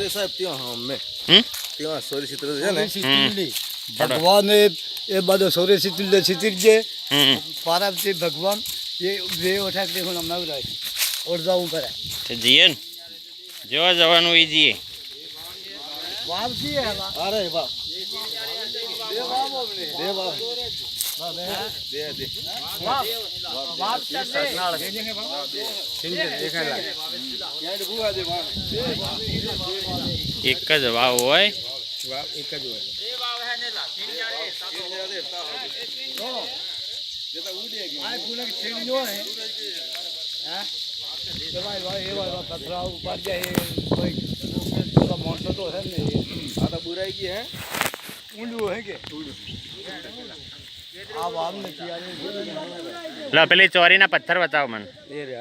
સાહેબ ત્યાં સોરી ચિત્ર છે ને ભગવાન એ બધો સોરી ચિત્ર ચિત્રજે પાર્વતી ભગવાન ये वे उठा के देखो ना मैं और जाऊं पर तो जिए जो जवान हुई जिए वाप जी है अरे वाह दे वाप दे वाप दे दे वाप वाप चल दे सिंह देखा ला यार बुआ दे वाप एक का जवाब होय वाप एक का जो है ए वाप है ने ला सिंह दे नो ये तो उड़ गया आई पूरा के छेड़ जो है हां तो भाई ये वाला पथरा ऊपर जाए कोई पूरा मोटो तो है नहीं आ तो बुराई की है उंडू है के आप आम ने किया ला पहले चोरी ना पत्थर बताओ मन ये रे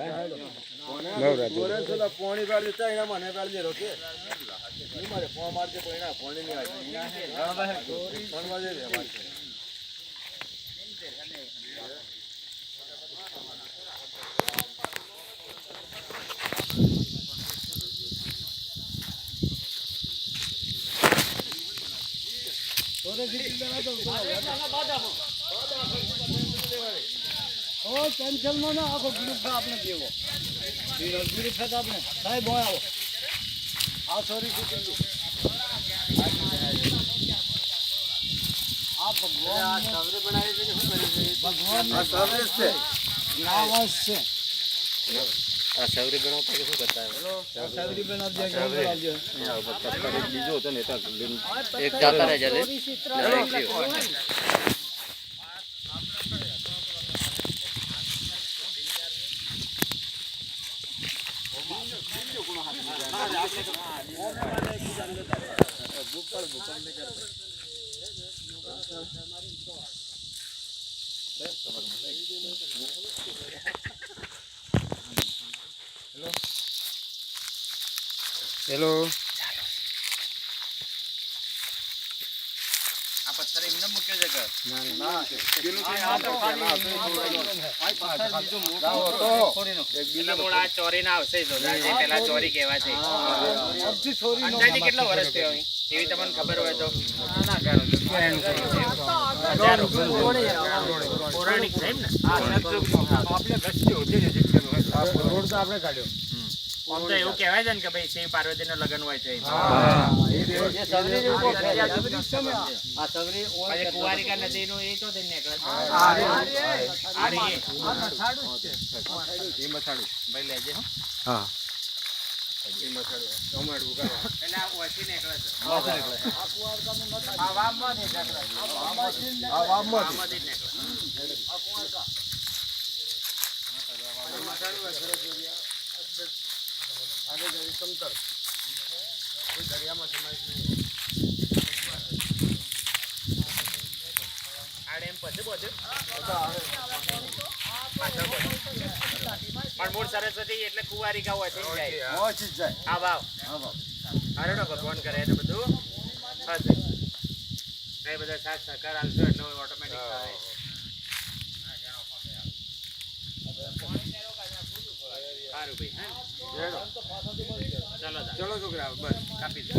नवरा गोरे सोला पानी काट देता है ना मने काट दे रोके नहीं मारे पानी मार के कोई ना पानी नहीं आया हां भाई पानी मार दे हमारे टेंशन में ना आपको ग्रुप का आपने देवो ग्रुप का आपने साहब बोया आओ आओ सॉरी आप भगवान सवरे बनाए थे શું કરી ભગવાન સવરે છે નામ છે आ सवरी बनाता के શું કરતા है सवरी बना दिया सवरी यहाँ पत्थर का बीजो होता नहीं था एक जाता रह जले हेलो आ पत्थर इमने मुक्यो जगह ना ना किलो से आ तो खाली आई पत्थर बीजो मोटो तो एक એટલે મોળ આ ચોરી ના આવશે જો જે પેલા ચોરી કહેવા છે અબથી ચોરી નો અંદાજે કેટલો વર્ષ થયો એવી તમને ખબર હોય તો ના કરો પૌરાણિક છે એમ ને આપણે ગસ્તી હોતી છે જેટલો આ રોડ તો આપણે કાઢ્યો આમ તો એવું કહેવાય છે ને કે ભાઈ શિવ પાર્વતી નું લગ્ન હોય છે હા એ સવરી ને ઉભો છે આ સવરી આજે કુવારિકા નદી નું એ તો થઈને નીકળે છે આ રે મથાડું છે એ મથાડું ભાઈ લેજે હો હા એ મથાડું ટમાટું ઉગાડો એટલે આ ઓછી નીકળે છે આ કુવારિકા નું મથાડું આ વામમાં નીકળે આ વામમાં નીકળે આ કુવારિકા મથાડું आगे जाए समतल कोई दरिया में समाज नहीं आड़े एम पछे बोझे पण मूળ સરસ્વતી એટલે કુવારિકા હોય થઈ જાય પહોંચી જાય હા વાવ અરે તો ભગવાન કરે એટલે બધું થશે કઈ બધા સાથ સહકાર આલશો એટલે ઓટોમેટિક થાય સારું ભાઈ ચલો છોકરા બસ કાપી દો